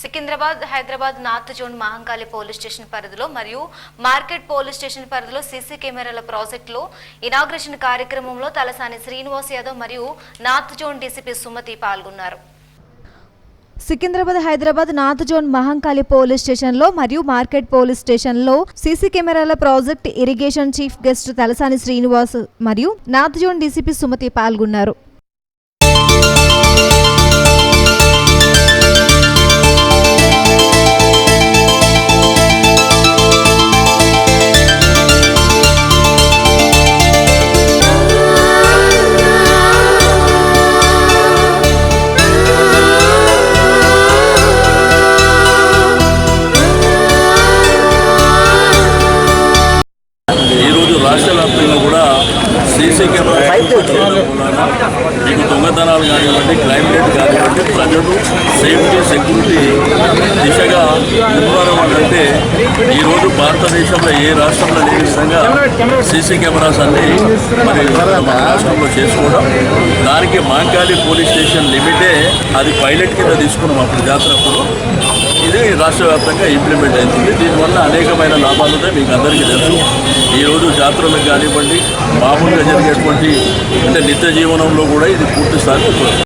Secunderabad Hyderabad north zone Mahankali police station పరిధిలో మరియు market police station పరిధిలో సీసీ కెమెరాల ప్రాజెక్టులో ఇనాగ్రేషన్ కార్యక్రమంలో తలసాని శ్రీనివాస్ యాదవ్ మరియు నార్త్ జోన్ డీసీపీ సుమతి పాల్గొన్నారు. Secunderabad Hyderabad north zone Mahankali police స్టేషన్లో మరియు మార్కెట్ పోలీస్ స్టేషన్లో సీసీ కెమెరాల project irrigation chief guest Talasani Srinivas మరియు నార్త్ జోన్ డీసీపీ సుమతి పాల్గొన్నారు. రాష్ట్ర వ్యాప్తంగా కూడా సీసీ కెమెరా మీకు దొంగతనాలు కానివ్వండి, క్రైమ్ రేట్ కానివ్వండి, ప్రజలు సేఫ్టీ సెక్యూరిటీ దిశగా ముమ్మరమంటే ఈరోజు భారతదేశంలో ఏ రాష్ట్రంలో లేని విధంగా సీసీ కెమెరాస్ అన్ని మరి మన రాష్ట్రంలో చేసుకోవడం, దానికి మహంకాళి పోలీస్ స్టేషన్ లిమిటే అది పైలట్ కింద తీసుకున్నాం అప్పుడు జాతరప్పుడు. ఇది రాష్ట్ర వ్యాప్తంగా ఇంప్లిమెంట్ అవుతుంది. దీనివల్ల అనేకమైన లాభాలు ఉంటాయి, మీకు అందరికీ తెలుసు. ఈరోజు జాతరలకు కానివ్వండి, మామూలుగా జరిగేటువంటి అంటే నిత్య జీవనంలో కూడా ఇది పూర్తి స్థాయి